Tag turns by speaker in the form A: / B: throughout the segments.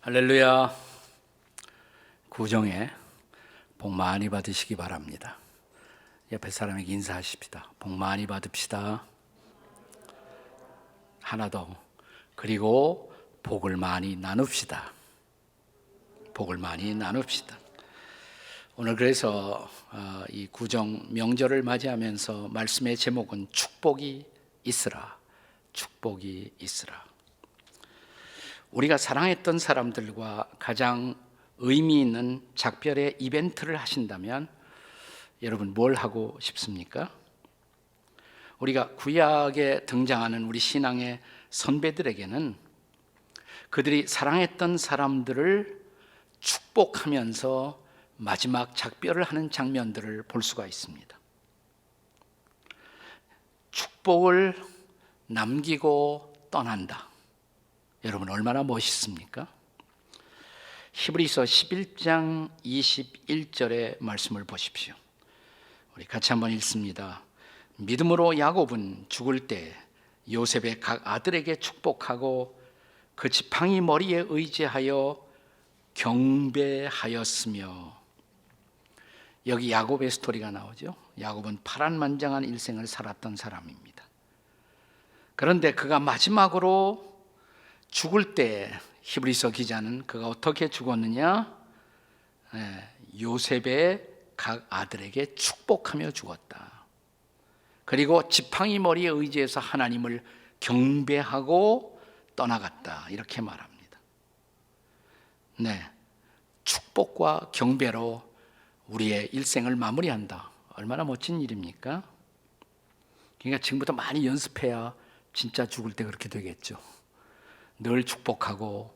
A: 할렐루야. 구정에 복 많이 받으시기 바랍니다. 옆에 사람에게 인사하십시다. 복 많이 받읍시다. 하나 더. 그리고 복을 많이 나눕시다. 복을 많이 나눕시다. 오늘 그래서 이 구정 명절을 맞이하면서 말씀의 제목은 축복이 있으라. 축복이 있으라. 우리가 사랑했던 사람들과 가장 의미 있는 작별의 이벤트를 하신다면 여러분 뭘 하고 싶습니까? 우리가 구약에 등장하는 우리 신앙의 선배들에게는 그들이 사랑했던 사람들을 축복하면서 마지막 작별을 하는 장면들을 볼 수가 있습니다. 축복을 남기고 떠난다. 여러분 얼마나 멋있습니까? 히브리서 11장 21절의 말씀을 보십시오. 우리 같이 한번 읽습니다. 믿음으로 야곱은 죽을 때 요셉의 각 아들에게 축복하고 그 지팡이 머리에 의지하여 경배하였으며. 여기 야곱의 스토리가 나오죠. 야곱은 파란만장한 일생을 살았던 사람입니다. 그런데 그가 마지막으로 죽을 때 히브리서 기자는 그가 어떻게 죽었느냐? 요셉의 각 아들에게 축복하며 죽었다. 그리고 지팡이 머리에 의지해서 하나님을 경배하고 떠나갔다. 이렇게 말합니다. 축복과 경배로 우리의 일생을 마무리한다. 얼마나 멋진 일입니까? 그러니까 지금부터 많이 연습해야 진짜 죽을 때 그렇게 되겠죠. 늘 축복하고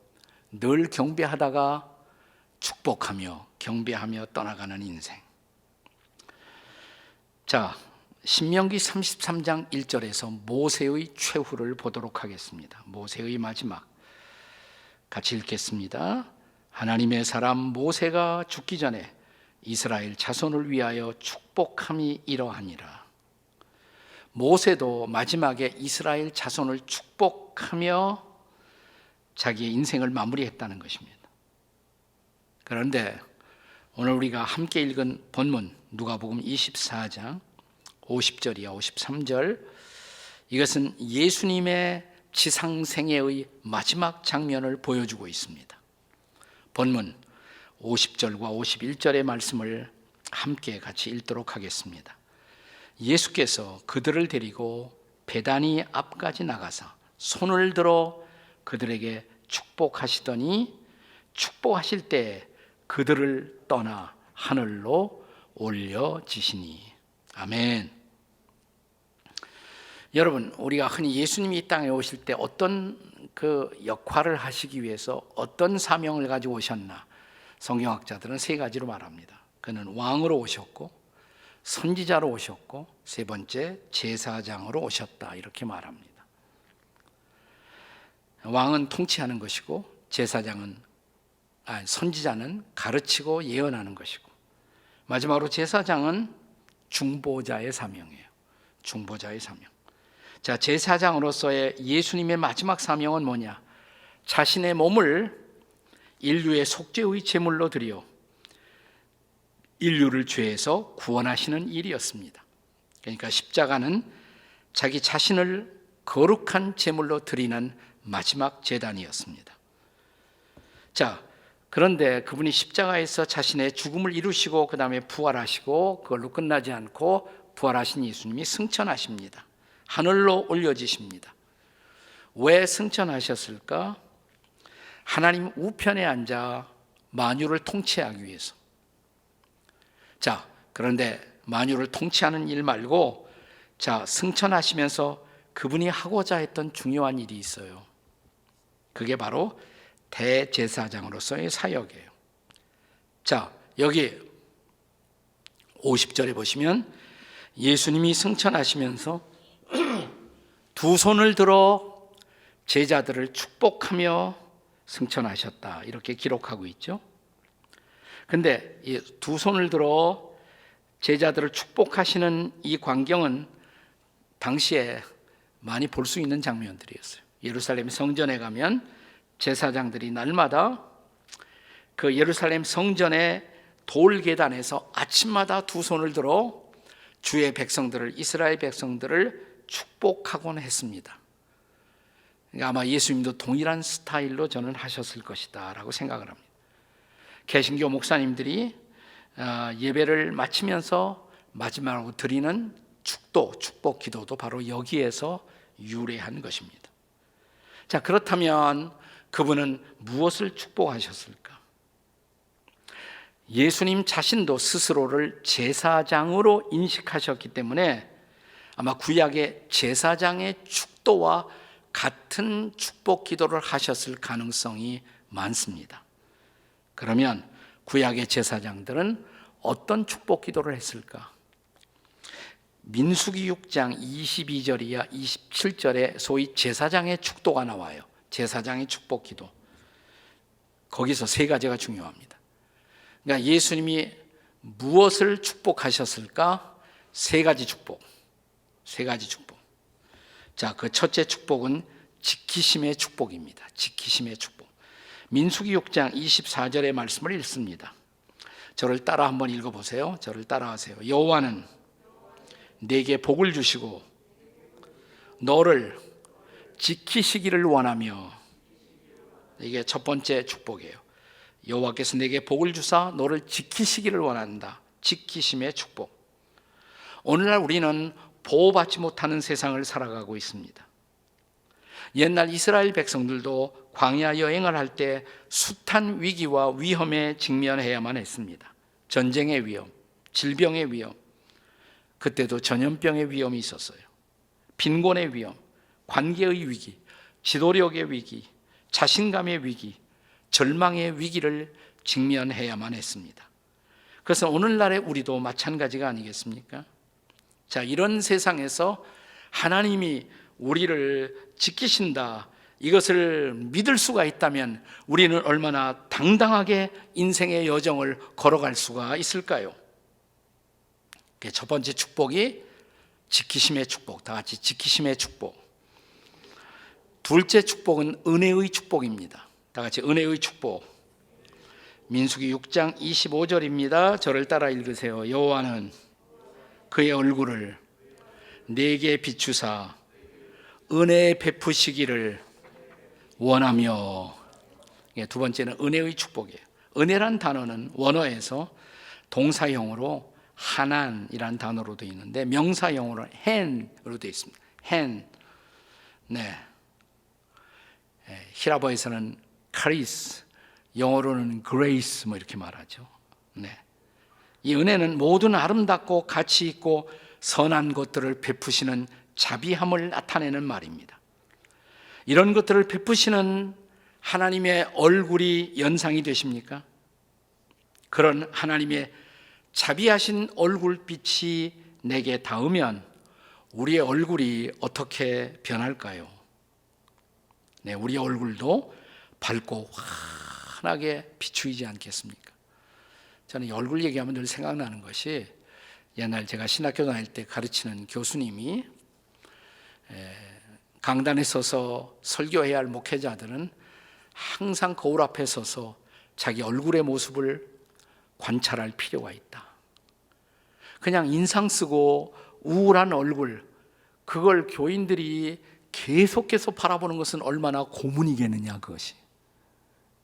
A: 늘 경배하다가 축복하며 경배하며 떠나가는 인생. 자, 신명기 33장 1절에서 모세의 최후를 보도록 하겠습니다. 모세의 마지막 같이 읽겠습니다. 하나님의 사람 모세가 죽기 전에 이스라엘 자손을 위하여 축복함이 이러하니라. 모세도 마지막에 이스라엘 자손을 축복하며 자기의 인생을 마무리했다는 것입니다. 그런데 오늘 우리가 함께 읽은 본문 누가복음 24장 50절이야 53절, 이것은 예수님의 지상생애의 마지막 장면을 보여주고 있습니다. 본문 50절과 51절의 말씀을 함께 같이 읽도록 하겠습니다. 예수께서 그들을 데리고 베다니 앞까지 나가서 손을 들어 그들에게 축복하시더니 축복하실 때 그들을 떠나 하늘로 올려지시니. 아멘. 여러분, 우리가 흔히 예수님이 이 땅에 오실 때 어떤 그 역할을 하시기 위해서 어떤 사명을 가지고 오셨나? 성경학자들은 세 가지로 말합니다. 그는 왕으로 오셨고, 선지자로 오셨고, 세 번째 제사장으로 오셨다. 이렇게 말합니다. 왕은 통치하는 것이고, 선지자는 가르치고 예언하는 것이고, 마지막으로 제사장은 중보자의 사명이에요. 중보자의 사명. 자, 제사장으로서의 예수님의 마지막 사명은 뭐냐? 자신의 몸을 인류의 속죄의 제물로 드려 인류를 죄에서 구원하시는 일이었습니다. 그러니까 십자가는 자기 자신을 거룩한 제물로 드리는 마지막 제단이었습니다. 자, 그런데 그분이 십자가에서 자신의 죽음을 이루시고 그 다음에 부활하시고 그걸로 끝나지 않고 부활하신 예수님이 승천하십니다. 하늘로 올려지십니다. 왜 승천하셨을까? 하나님 우편에 앉아 만유를 통치하기 위해서. 자, 그런데 만유를 통치하는 일 말고 승천하시면서 그분이 하고자 했던 중요한 일이 있어요. 그게 바로 대제사장으로서의 사역이에요. 자, 여기 50절에 보시면 예수님이 승천하시면서 두 손을 들어 제자들을 축복하며 승천하셨다. 이렇게 기록하고 있죠. 근데 이 두 손을 들어 제자들을 축복하시는 이 광경은 당시에 많이 볼 수 있는 장면들이었어요. 예루살렘 성전에 가면 제사장들이 날마다 그 예루살렘 성전의 돌 계단에서 아침마다 두 손을 들어 주의 백성들을, 이스라엘 백성들을 축복하곤 했습니다. 그러니까 아마 예수님도 동일한 스타일로 저는 하셨을 것이다 라고 생각을 합니다. 개신교 목사님들이 예배를 마치면서 마지막으로 드리는 축복 기도도 바로 여기에서 유래한 것입니다. 자, 그렇다면 그분은 무엇을 축복하셨을까? 예수님 자신도 스스로를 제사장으로 인식하셨기 때문에 아마 구약의 제사장의 축도와 같은 축복 기도를 하셨을 가능성이 많습니다. 그러면 구약의 제사장들은 어떤 축복 기도를 했을까? 민수기 6장 22절이야 27절에 소위 제사장의 축도가 나와요. 제사장의 축복 기도. 거기서 세 가지가 중요합니다. 그러니까 예수님이 무엇을 축복하셨을까? 세 가지 축복. 자, 그 첫째 축복은 지키심의 축복입니다. 지키심의 축복. 민수기 6장 24절의 말씀을 읽습니다. 저를 따라 한번 읽어보세요. 저를 따라하세요. 여호와는 내게 복을 주시고 너를 지키시기를 원하며, 이게 첫 번째 축복이에요. 여호와께서 내게 복을 주사 너를 지키시기를 원한다. 지키심의 축복. 오늘날 우리는 보호받지 못하는 세상을 살아가고 있습니다. 옛날 이스라엘 백성들도 광야 여행을 할 때 숱한 위기와 위험에 직면해야만 했습니다. 전쟁의 위험, 질병의 위험, 그때도 전염병의 위험이 있었어요. 빈곤의 위험, 관계의 위기, 지도력의 위기, 자신감의 위기, 절망의 위기를 직면해야만 했습니다. 그래서 오늘날의 우리도 마찬가지가 아니겠습니까? 자, 이런 세상에서 하나님이 우리를 지키신다, 이것을 믿을 수가 있다면 우리는 얼마나 당당하게 인생의 여정을 걸어갈 수가 있을까요? 첫 번째 축복이 지키심의 축복, 다 같이 지키심의 축복. 둘째 축복은 은혜의 축복입니다. 다 같이 은혜의 축복. 민수기 6장 25절입니다. 저를 따라 읽으세요. 여호와는 그의 얼굴을 내게 비추사 은혜 베푸시기를 원하며. 두 번째는 은혜의 축복이에요. 은혜란 단어는 원어에서 동사형으로 하난이라는 단어로 되어 있는데 명사형으로 헨으로 되어 있습니다. 헨. 네. 히라보에서는 카리스, 영어로는 그레이스 뭐 이렇게 말하죠. 네. 이 은혜는 모든 아름답고 가치 있고 선한 것들을 베푸시는 자비함을 나타내는 말입니다. 이런 것들을 베푸시는 하나님의 얼굴이 연상이 되십니까? 그런 하나님의 자비하신 얼굴빛이 내게 닿으면 우리의 얼굴이 어떻게 변할까요? 네, 우리의 얼굴도 밝고 환하게 비추이지 않겠습니까? 저는 이 얼굴 얘기하면 늘 생각나는 것이, 옛날 제가 신학교 다닐 때 가르치는 교수님이 강단에 서서 설교해야 할 목회자들은 항상 거울 앞에 서서 자기 얼굴의 모습을 관찰할 필요가 있다. 그냥 인상 쓰고 우울한 얼굴, 그걸 교인들이 계속해서 바라보는 것은 얼마나 고문이겠느냐, 그것이.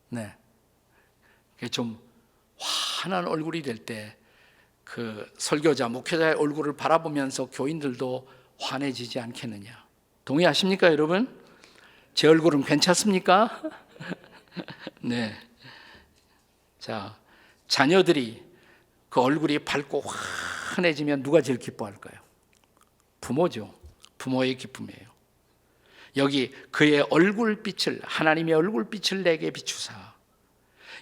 A: 네. 좀 환한 얼굴이 될 때 그 설교자, 목회자의 얼굴을 바라보면서 교인들도 환해지지 않겠느냐. 동의하십니까, 여러분? 제 얼굴은 괜찮습니까? 네. 자, 자녀들이 그 얼굴이 밝고 환해지면 누가 제일 기뻐할까요? 부모죠. 부모의 기쁨이에요. 여기 그의 얼굴빛을, 하나님의 얼굴빛을 내게 비추사.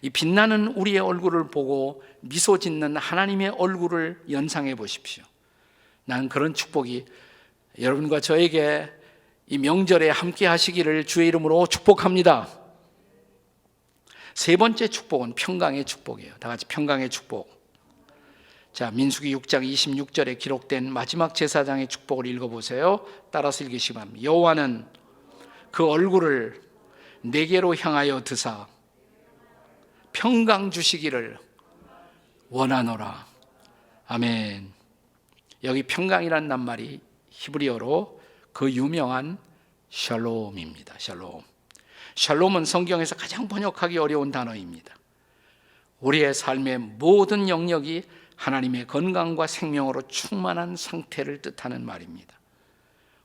A: 이 빛나는 우리의 얼굴을 보고 미소 짓는 하나님의 얼굴을 연상해 보십시오. 나는 그런 축복이 여러분과 저에게 이 명절에 함께 하시기를 주의 이름으로 축복합니다. 세 번째 축복은 평강의 축복이에요. 다 같이 평강의 축복. 자, 민수기 6장 26절에 기록된 마지막 제사장의 축복을 읽어보세요. 따라서 읽으시기 바랍니다. 여호와는 그 얼굴을 내게로 향하여 드사 평강 주시기를 원하노라. 아멘. 여기 평강이란 낱말이 히브리어로 그 유명한 샬롬입니다. 샬롬. 샬롬은 성경에서 가장 번역하기 어려운 단어입니다. 우리의 삶의 모든 영역이 하나님의 건강과 생명으로 충만한 상태를 뜻하는 말입니다.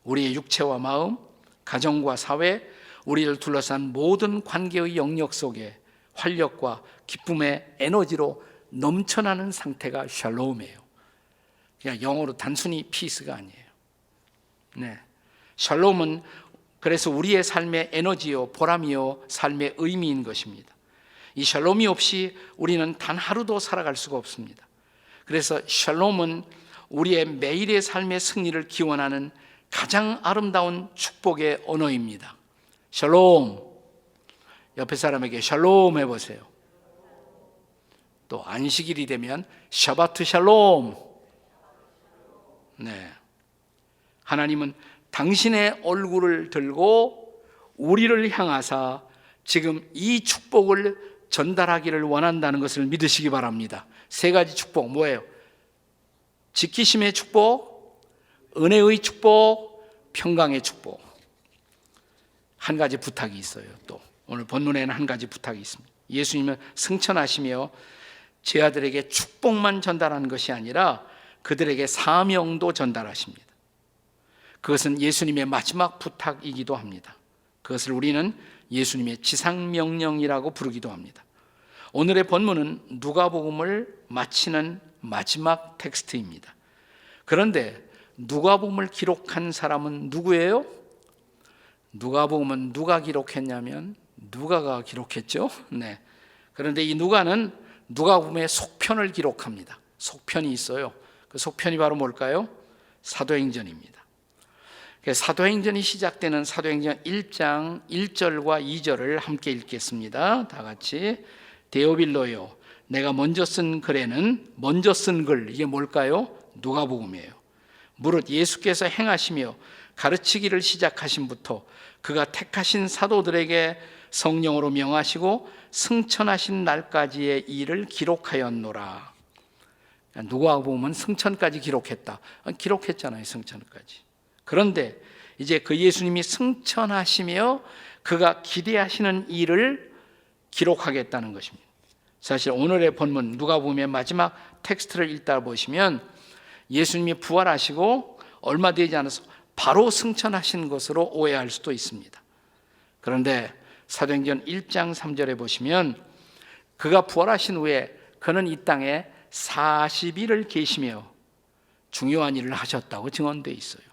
A: 우리의 육체와 마음, 가정과 사회, 우리를 둘러싼 모든 관계의 영역 속에 활력과 기쁨의 에너지로 넘쳐나는 상태가 샬롬이에요. 그냥 영어로 단순히 피스가 아니에요. 네. 샬롬은 그래서 우리의 삶의 에너지요, 보람이요, 삶의 의미인 것입니다. 이 샬롬이 없이 우리는 단 하루도 살아갈 수가 없습니다. 그래서 샬롬은 우리의 매일의 삶의 승리를 기원하는 가장 아름다운 축복의 언어입니다. 샬롬. 옆에 사람에게 샬롬 해보세요. 또 안식일이 되면 샤바트 샬롬. 네. 하나님은 당신의 얼굴을 들고 우리를 향하사 지금 이 축복을 전달하기를 원한다는 것을 믿으시기 바랍니다. 세 가지 축복 뭐예요? 지키심의 축복, 은혜의 축복, 평강의 축복. 한 가지 부탁이 있어요. 또 오늘 본문에는 한 가지 부탁이 있습니다. 예수님은 승천하시며 제 아들에게 축복만 전달하는 것이 아니라 그들에게 사명도 전달하십니다. 그것은 예수님의 마지막 부탁이기도 합니다. 그것을 우리는 예수님의 지상명령이라고 부르기도 합니다. 오늘의 본문은 누가복음을 마치는 마지막 텍스트입니다. 그런데 누가복음을 기록한 사람은 누구예요? 누가복음은 누가 기록했냐면 누가가 기록했죠. 네. 그런데 이 누가는 누가복음의 속편을 기록합니다. 속편이 있어요. 그 속편이 바로 뭘까요? 사도행전입니다. 사도행전이 시작되는 사도행전 1장 1절과 2절을 함께 읽겠습니다. 다 같이. 데오빌로요, 내가 먼저 쓴 글에는 먼저 쓴 글, 이게 뭘까요? 누가복음이에요. 무릇 예수께서 행하시며 가르치기를 시작하신부터 그가 택하신 사도들에게 성령으로 명하시고 승천하신 날까지의 일을 기록하였노라. 누가복음은 승천까지 기록했다. 기록했잖아요, 승천까지. 그런데 이제 그 예수님이 승천하시며 그가 기대하시는 일을 기록하겠다는 것입니다. 사실 오늘의 본문 누가복음의 마지막 텍스트를 읽다 보시면 예수님이 부활하시고 얼마 되지 않아서 바로 승천하신 것으로 오해할 수도 있습니다. 그런데 사도행전 1장 3절에 보시면 그가 부활하신 후에 그는 이 땅에 40일을 계시며 중요한 일을 하셨다고 증언되어 있어요.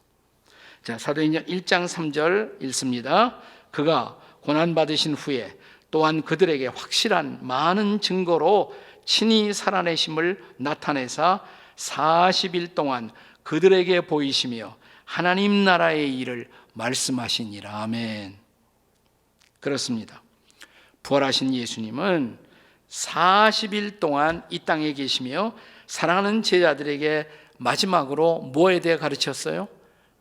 A: 자, 사도행전 1장 3절 읽습니다. 그가 고난받으신 후에 또한 그들에게 확실한 많은 증거로 친히 살아내심을 나타내사 40일 동안 그들에게 보이시며 하나님 나라의 일을 말씀하시니라. 아멘. 그렇습니다. 부활하신 예수님은 40일 동안 이 땅에 계시며 사랑하는 제자들에게 마지막으로 뭐에 대해 가르쳤어요?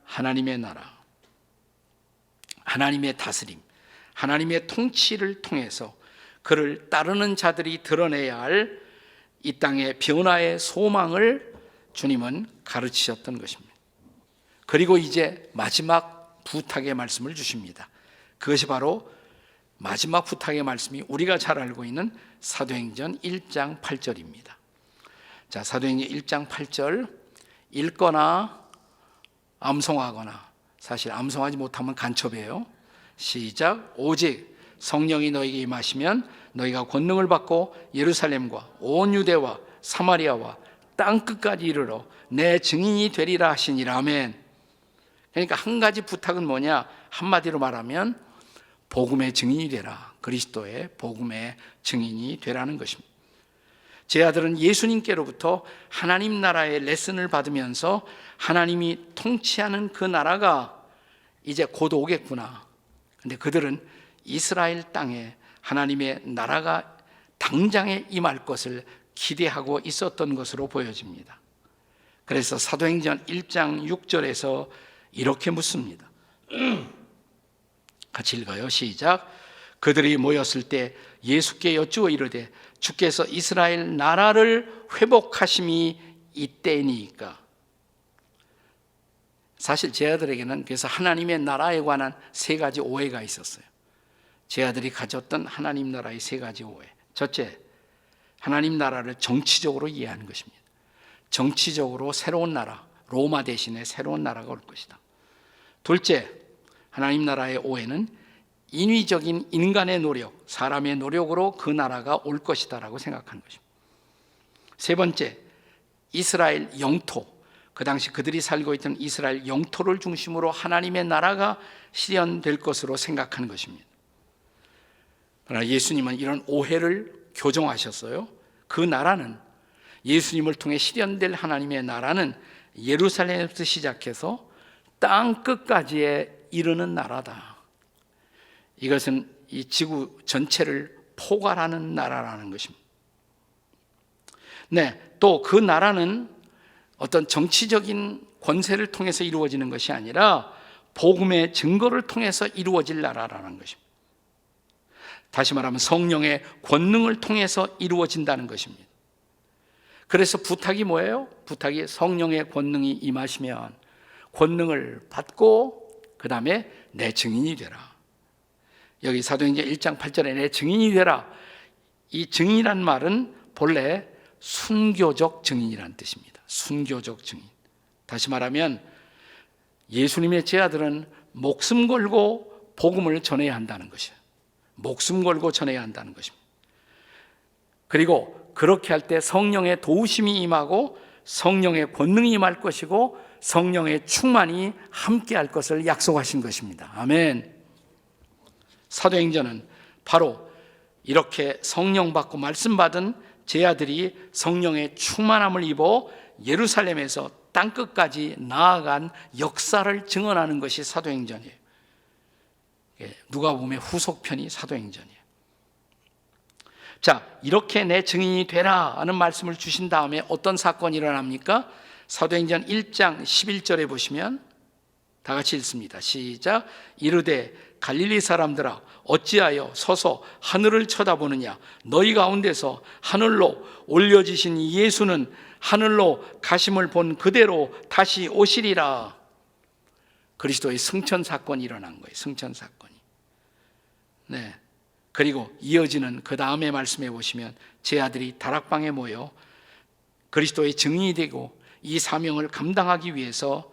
A: 하나님의 나라, 하나님의 다스림, 하나님의 통치를 통해서 그를 따르는 자들이 드러내야 할 이 땅의 변화의 소망을 주님은 가르치셨던 것입니다. 그리고 이제 마지막 부탁의 말씀을 주십니다. 그것이 바로 마지막 부탁의 말씀이 우리가 잘 알고 있는 사도행전 1장 8절입니다. 자, 사도행전 1장 8절 읽거나 암송하거나, 사실 암송하지 못하면 간첩이에요. 시작. 오직 성령이 너에게 임하시면 너희가 권능을 받고 예루살렘과 온 유대와 사마리아와 땅 끝까지 이르러 내 증인이 되리라 하시니라. 아멘. 그러니까 한 가지 부탁은 뭐냐? 한마디로 말하면 복음의 증인이 되라. 그리스도의 복음의 증인이 되라는 것입니다. 제 아들은 예수님께로부터 하나님 나라의 레슨을 받으면서 하나님이 통치하는 그 나라가 이제 곧 오겠구나. 근데 그들은 이스라엘 땅에 하나님의 나라가 당장에 임할 것을 기대하고 있었던 것으로 보여집니다. 그래서 사도행전 1장 6절에서 이렇게 묻습니다. 같이 읽어요. 시작. 그들이 모였을 때 예수께 여쭈어 이르되 주께서 이스라엘 나라를 회복하심이 이때니까. 사실 제 아들에게는 그래서 하나님의 나라에 관한 세 가지 오해가 있었어요. 제 아들이 가졌던 하나님 나라의 세 가지 오해. 첫째, 하나님 나라를 정치적으로 이해하는 것입니다. 정치적으로 새로운 나라, 로마 대신에 새로운 나라가 올 것이다. 둘째, 하나님 나라의 오해는 인위적인 인간의 노력, 사람의 노력으로 그 나라가 올 것이다 라고 생각하는 것입니다. 세 번째, 이스라엘 영토, 그 당시 그들이 살고 있던 이스라엘 영토를 중심으로 하나님의 나라가 실현될 것으로 생각하는 것입니다. 그러나 예수님은 이런 오해를 교정하셨어요. 그 나라는, 예수님을 통해 실현될 하나님의 나라는 예루살렘에서 시작해서 땅 끝까지에 이르는 나라다. 이것은 이 지구 전체를 포괄하는 나라라는 것입니다. 네, 또 그 나라는 어떤 정치적인 권세를 통해서 이루어지는 것이 아니라 복음의 증거를 통해서 이루어질 나라라는 것입니다. 다시 말하면 성령의 권능을 통해서 이루어진다는 것입니다. 그래서 부탁이 뭐예요? 부탁이 성령의 권능이 임하시면 권능을 받고 그 다음에 내 증인이 되라. 여기 사도행전 1장 8절에 내 증인이 되라. 이 증인이란 말은 본래 순교적 증인이라는 뜻입니다. 순교적 증인. 다시 말하면 예수님의 제자들은 목숨 걸고 복음을 전해야 한다는 것이에요. 목숨 걸고 전해야 한다는 것입니다. 그리고 그렇게 할 때 성령의 도우심이 임하고 성령의 권능이 임할 것이고 성령의 충만이 함께 할 것을 약속하신 것입니다. 아멘. 사도행전은 바로 이렇게 성령 받고 말씀 받은 제자들이 성령의 충만함을 입어 예루살렘에서 땅끝까지 나아간 역사를 증언하는 것이 사도행전이에요. 누가복음의 후속편이 사도행전이에요. 자, 이렇게 내 증인이 되라 하는 말씀을 주신 다음에 어떤 사건이 일어납니까? 사도행전 1장 11절에 보시면 다 같이 읽습니다. 시작. 이르되 갈릴리 사람들아 어찌하여 서서 하늘을 쳐다보느냐. 너희 가운데서 하늘로 올려지신 예수는 하늘로 가심을 본 그대로 다시 오시리라. 그리스도의 승천 사건이 일어난 거예요. 승천 사건이. 네. 그리고 이어지는 그 다음에 말씀해 보시면 제 아들이 다락방에 모여 그리스도의 증인이 되고 이 사명을 감당하기 위해서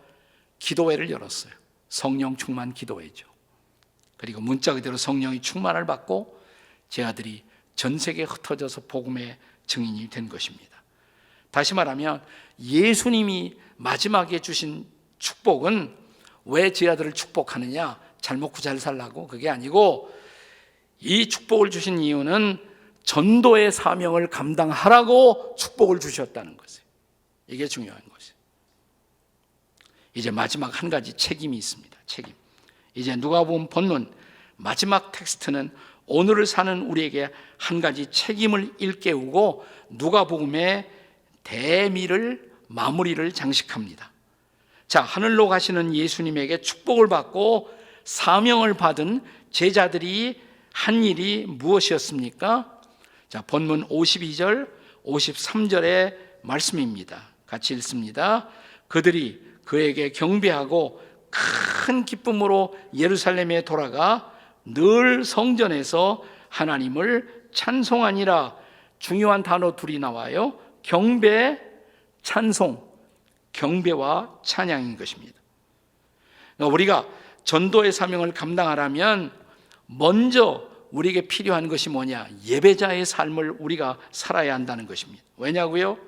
A: 기도회를 열었어요. 성령 충만 기도회죠. 그리고 문자 그대로 성령이 충만을 받고 제 아들이 전 세계에 흩어져서 복음의 증인이 된 것입니다. 다시 말하면 예수님이 마지막에 주신 축복은 왜 제 아들을 축복하느냐? 잘 먹고 잘 살라고? 그게 아니고 이 축복을 주신 이유는 전도의 사명을 감당하라고 축복을 주셨다는 것이에요. 이게 중요한 것이에요. 이제 마지막 한 가지 책임이 있습니다. 책임. 이제 누가복음 본문 마지막 텍스트는 오늘을 사는 우리에게 한 가지 책임을 일깨우고 누가복음의 대미를 마무리를 장식합니다. 자, 하늘로 가시는 예수님에게 축복을 받고 사명을 받은 제자들이 한 일이 무엇이었습니까? 자, 본문 52절, 53절의 말씀입니다. 같이 읽습니다. 그들이 그에게 경배하고 큰 기쁨으로 예루살렘에 돌아가 늘 성전에서 하나님을 찬송하니라. 중요한 단어 둘이 나와요. 경배, 찬송. 경배와 찬양인 것입니다. 우리가 전도의 사명을 감당하려면 먼저 우리에게 필요한 것이 뭐냐? 예배자의 삶을 우리가 살아야 한다는 것입니다. 왜냐고요?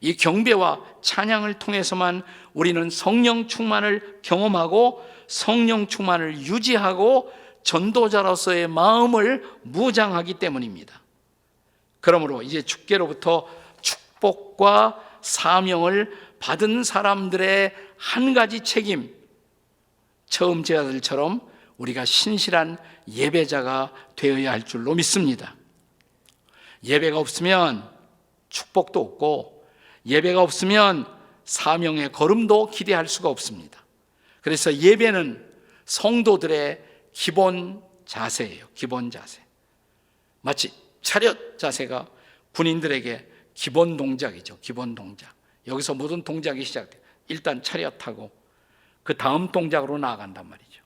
A: 이 경배와 찬양을 통해서만 우리는 성령 충만을 경험하고 성령 충만을 유지하고 전도자로서의 마음을 무장하기 때문입니다. 그러므로 이제 주께로부터 축복과 사명을 받은 사람들의 한 가지 책임, 처음 제자들처럼 우리가 신실한 예배자가 되어야 할 줄로 믿습니다. 예배가 없으면 축복도 없고 예배가 없으면 사명의 걸음도 기대할 수가 없습니다. 그래서 예배는 성도들의 기본 자세예요. 기본 자세. 마치 차렷 자세가 군인들에게 기본 동작이죠. 기본 동작. 여기서 모든 동작이 시작돼요. 일단 차렷하고 그 다음 동작으로 나아간단 말이죠.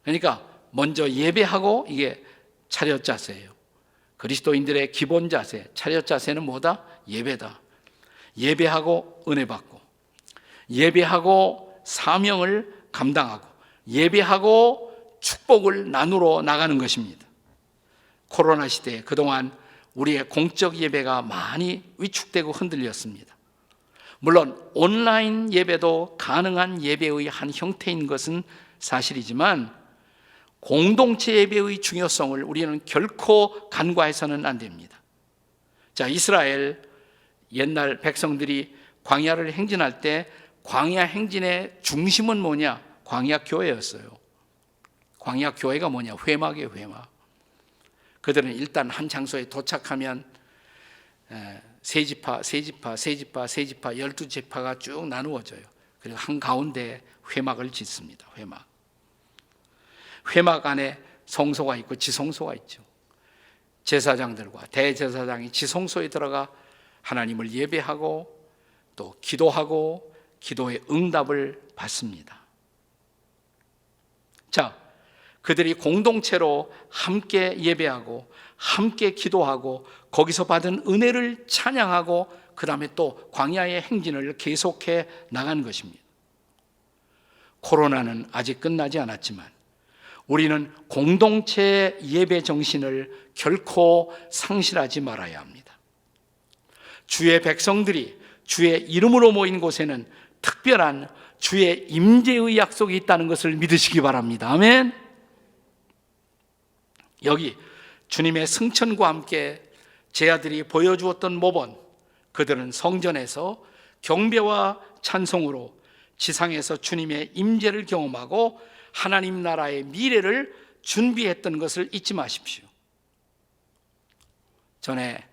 A: 그러니까 먼저 예배하고, 이게 차렷 자세예요. 그리스도인들의 기본 자세, 차렷 자세는 뭐다? 예배다. 예배하고 은혜 받고, 예배하고 사명을 감당하고, 예배하고 축복을 나누러 나가는 것입니다. 코로나 시대에 그동안 우리의 공적 예배가 많이 위축되고 흔들렸습니다. 물론 온라인 예배도 가능한 예배의 한 형태인 것은 사실이지만 공동체 예배의 중요성을 우리는 결코 간과해서는 안 됩니다. 자, 이스라엘 옛날 백성들이 광야를 행진할 때 광야 행진의 중심은 뭐냐? 광야 교회였어요. 광야 교회가 뭐냐? 회막이에요, 회막. 그들은 일단 한 장소에 도착하면 세 지파, 12지파가 쭉 나누어져요. 그리고 한가운데 회막을 짓습니다. 회막 안에 성소가 있고 지성소가 있죠. 제사장들과 대제사장이 지성소에 들어가 하나님을 예배하고 또 기도하고 기도의 응답을 받습니다. 자, 그들이 공동체로 함께 예배하고 함께 기도하고 거기서 받은 은혜를 찬양하고 그 다음에 또 광야의 행진을 계속해 나가는 것입니다. 코로나는 아직 끝나지 않았지만 우리는 공동체 예배 정신을 결코 상실하지 말아야 합니다. 주의 백성들이 주의 이름으로 모인 곳에는 특별한 주의 임재의 약속이 있다는 것을 믿으시기 바랍니다. 아멘. 여기 주님의 승천과 함께 제 아들이 보여주었던 모범, 그들은 성전에서 경배와 찬송으로 지상에서 주님의 임재를 경험하고 하나님 나라의 미래를 준비했던 것을 잊지 마십시오. 전에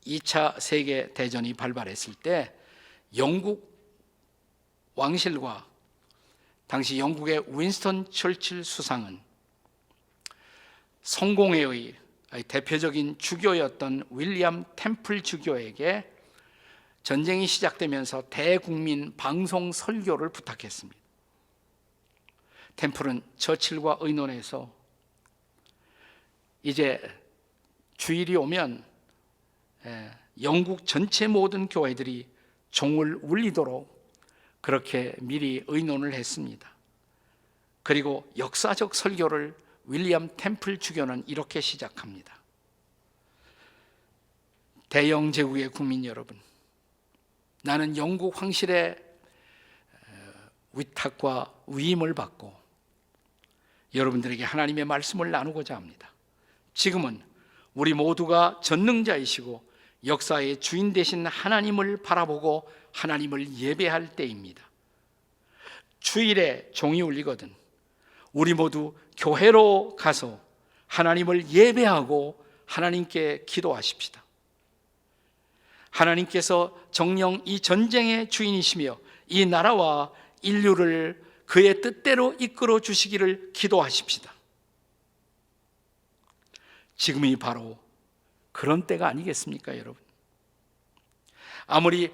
A: 2차 세계대전이 발발했을 때 영국 왕실과 당시 영국의 윈스턴 처칠 수상은 성공회의 대표적인 주교였던 윌리엄 템플 주교에게 전쟁이 시작되면서 대국민 방송 설교를 부탁했습니다. 템플은 처칠과 의논해서 이제 주일이 오면 영국 전체 모든 교회들이 종을 울리도록 그렇게 미리 의논을 했습니다. 그리고 역사적 설교를 윌리엄 템플 주교는 이렇게 시작합니다. 대영 제국의 국민 여러분, 나는 영국 황실의 위탁과 위임을 받고 여러분들에게 하나님의 말씀을 나누고자 합니다. 지금은 우리 모두가 전능자이시고 역사의 주인 되신 하나님을 바라보고 하나님을 예배할 때입니다. 주일에 종이 울리거든 우리 모두 교회로 가서 하나님을 예배하고 하나님께 기도하십시다. 하나님께서 정녕 이 전쟁의 주인이시며 이 나라와 인류를 그의 뜻대로 이끌어 주시기를 기도하십시다. 지금이 바로 그런 때가 아니겠습니까, 여러분? 아무리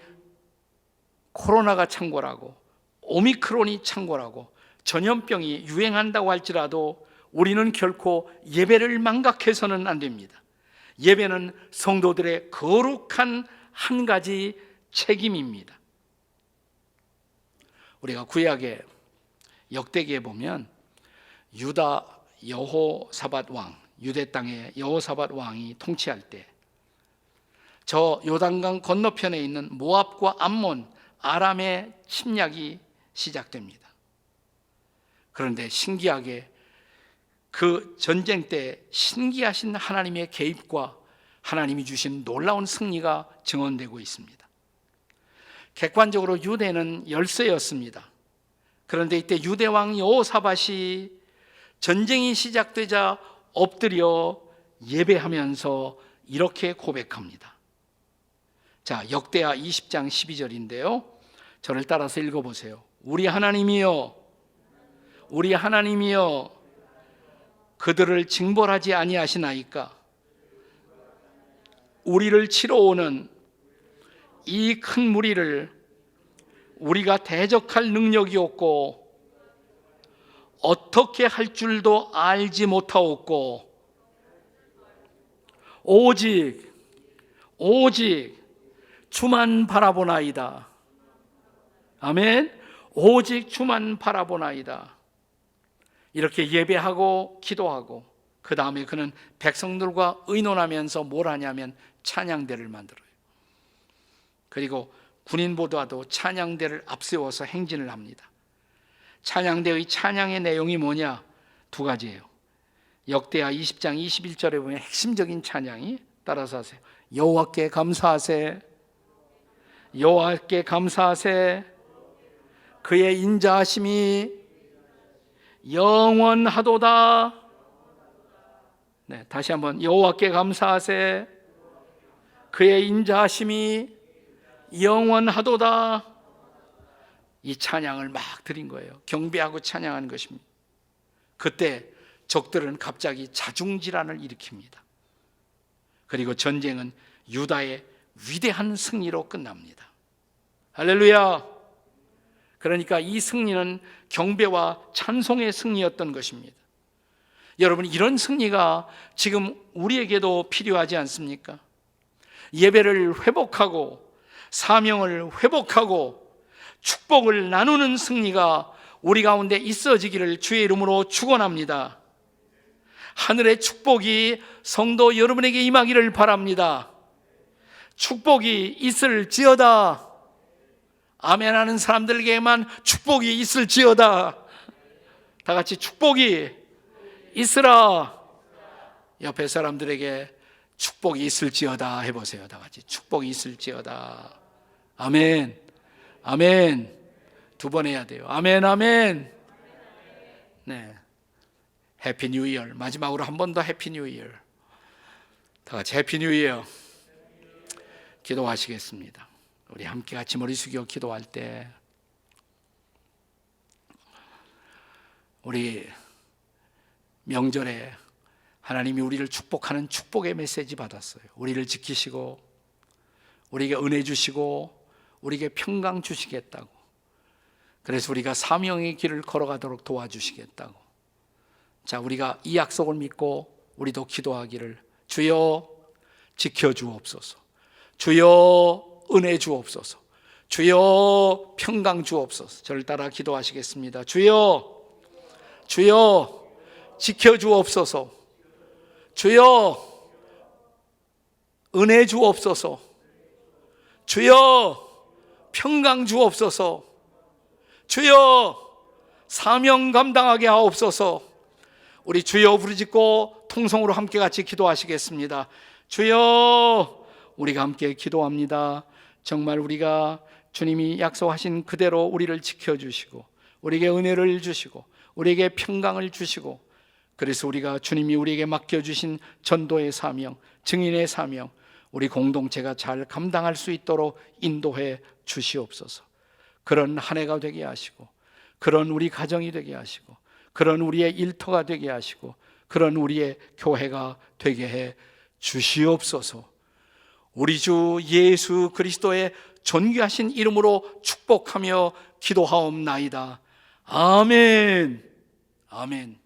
A: 코로나가 창궐하고 오미크론이 창궐하고 전염병이 유행한다고 할지라도 우리는 결코 예배를 망각해서는 안 됩니다. 예배는 성도들의 거룩한 한 가지 책임입니다. 우리가 구약의 역대기에 보면 유다 여호사밧 왕, 유대 땅의 여호사밧 왕이 통치할 때 저 요단강 건너편에 있는 모압과 암몬, 아람의 침략이 시작됩니다. 그런데 신기하게 그 전쟁 때 신기하신 하나님의 개입과 하나님이 주신 놀라운 승리가 증언되고 있습니다. 객관적으로 유대는 열세였습니다. 그런데 이때 유대왕 여호사밧이 전쟁이 시작되자 엎드려 예배하면서 이렇게 고백합니다. 자, 역대하 20장 12절인데요. 저를 따라서 읽어보세요. 우리 하나님이여, 우리 하나님이여, 그들을 징벌하지 아니하시나이까? 우리를 치러 오는 이 큰 무리를 우리가 대적할 능력이 없고 어떻게 할 줄도 알지 못하옵고 오직 주만 바라보나이다. 아멘. 오직 주만 바라보나이다. 이렇게 예배하고 기도하고 그 다음에 그는 백성들과 의논하면서 뭘 하냐면 찬양대를 만들어요. 그리고 군인보다도 찬양대를 앞세워서 행진을 합니다. 찬양대의 찬양의 내용이 뭐냐? 두 가지예요. 역대하 20장 21절에 보면 핵심적인 찬양이, 따라서 하세요. 여호와께 감사하세, 여호와께 감사하세, 그의 인자하심이 영원하도다. 네, 다시 한번 여호와께 감사하세, 그의 인자하심이 영원하도다. 이 찬양을 막 드린 거예요. 경배하고 찬양하는 것입니다. 그때 적들은 갑자기 자중질환을 일으킵니다. 그리고 전쟁은 유다의 위대한 승리로 끝납니다. 할렐루야. 그러니까 이 승리는 경배와 찬송의 승리였던 것입니다. 여러분, 이런 승리가 지금 우리에게도 필요하지 않습니까? 예배를 회복하고 사명을 회복하고 축복을 나누는 승리가 우리 가운데 있어지기를 주의 이름으로 축원합니다. 하늘의 축복이 성도 여러분에게 임하기를 바랍니다. 축복이 있을지어다. 아멘 하는 사람들에게만 축복이 있을지어다. 다 같이 축복이 있으라. 옆에 사람들에게 축복이 있을지어다 해보세요. 다 같이 축복이 있을지어다. 아멘, 아멘. 두 번 해야 돼요. 아멘, 아멘. 네, 해피 뉴 이어. 마지막으로 한 번 더 해피 뉴 이어. 다 같이 해피 뉴 이어 기도하시겠습니다. 우리 함께 같이 머리 숙여 기도할 때 우리 명절에 하나님이 우리를 축복하는 축복의 메시지 받았어요. 우리를 지키시고 우리에게 은혜 주시고 우리에게 평강 주시겠다고. 그래서 우리가 사명의 길을 걸어가도록 도와주시겠다고. 자, 우리가 이 약속을 믿고 우리도 기도하기를, 주여 지켜주옵소서, 주여 은혜 주옵소서, 주여 평강 주옵소서. 저를 따라 기도하시겠습니다. 주여, 주여 지켜주옵소서, 주여 은혜 주옵소서, 주여 평강 주옵소서, 주여 사명 감당하게 하옵소서. 우리 주여 부르짖고 통성으로 함께 같이 기도하시겠습니다. 주여, 우리가 함께 기도합니다. 정말 우리가 주님이 약속하신 그대로 우리를 지켜주시고 우리에게 은혜를 주시고 우리에게 평강을 주시고, 그래서 우리가 주님이 우리에게 맡겨주신 전도의 사명, 증인의 사명, 우리 공동체가 잘 감당할 수 있도록 인도해 주시옵소서. 그런 한 해가 되게 하시고, 그런 우리 가정이 되게 하시고, 그런 우리의 일터가 되게 하시고, 그런 우리의 교회가 되게 해 주시옵소서. 우리 주 예수 그리스도의 존귀하신 이름으로 축복하며 기도하옵나이다. 아멘. 아멘.